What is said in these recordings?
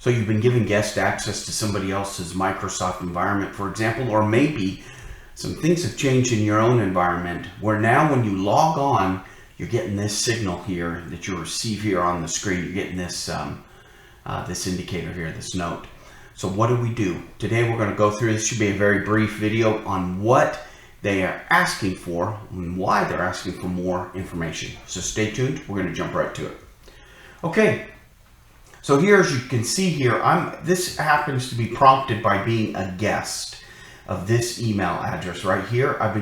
So you've been giving guest access to somebody else's Microsoft environment, for example, or maybe some things have changed in your own environment where now when you log on, you're getting this signal here that you receive here on the screen. You're getting this, this indicator here, this note. So what do? Today we're going to go through, this should be a very brief video on what they are asking for and why they're asking for more information. So stay tuned, we're going to jump right to it. Okay, so here as you can see here, this happens to be prompted by being a guest of this email address right here. I've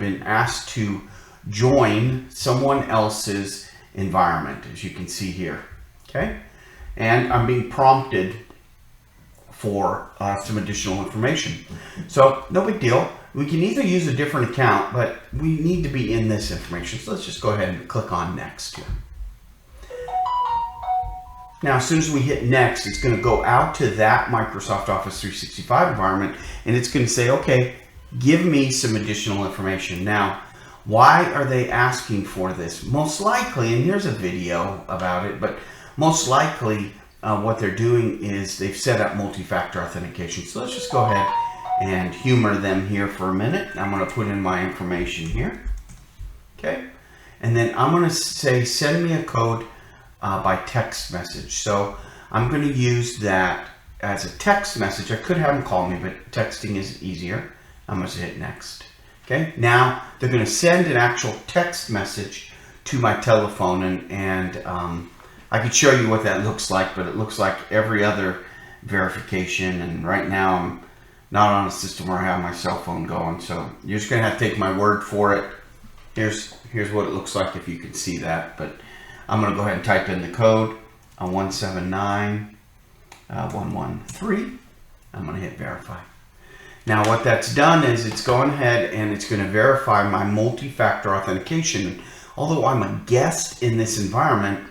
been asked to join someone else's environment, as you can see here. Okay, and I'm being prompted for some additional information. So no big deal. We can either use a different account, but we need to be in this information. So let's just go ahead and click on next here. Now, as soon as we hit next, it's going to go out to that Microsoft Office 365 environment, and it's going to say, okay, give me some additional information. Now, why are they asking for this? Most likely, and here's a video about it, but most likely what they're doing is they've set up multi-factor authentication. So let's just go ahead and humor them here for a minute. I'm going to put in my information here. Okay. And then I'm going to say, send me a code by text message. So I'm going to use that as a text message. I could have them call me, but texting is easier. I'm going to hit next. Okay. Now they're going to send an actual text message to my telephone, and I could show you what that looks like, but it looks like every other verification. And right now I'm not on a system where I have my cell phone going. So you're just going to have to take my word for it. Here's what it looks like if you can see that. But I'm going to go ahead and type in the code 179113. I'm going to hit verify. Now what that's done is it's going ahead and it's going to verify my multi-factor authentication. Although I'm a guest in this environment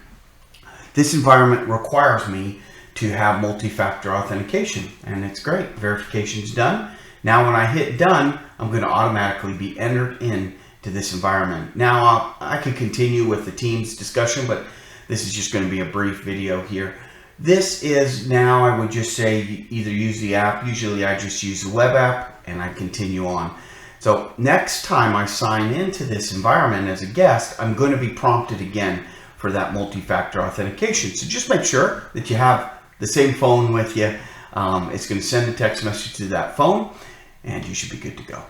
requires me to have multi-factor authentication, and it's great. Verification's done. Now when I hit done, I'm going to automatically be entered in to this environment. Now I could continue with the Teams discussion, but this is just going to be a brief video here. This is now, I would just say, either use the app. Usually I just use the web app and I continue on. So next time I sign into this environment as a guest, I'm going to be prompted again for that multi-factor authentication. So just make sure that you have the same phone with you. It's going to send a text message to that phone and you should be good to go.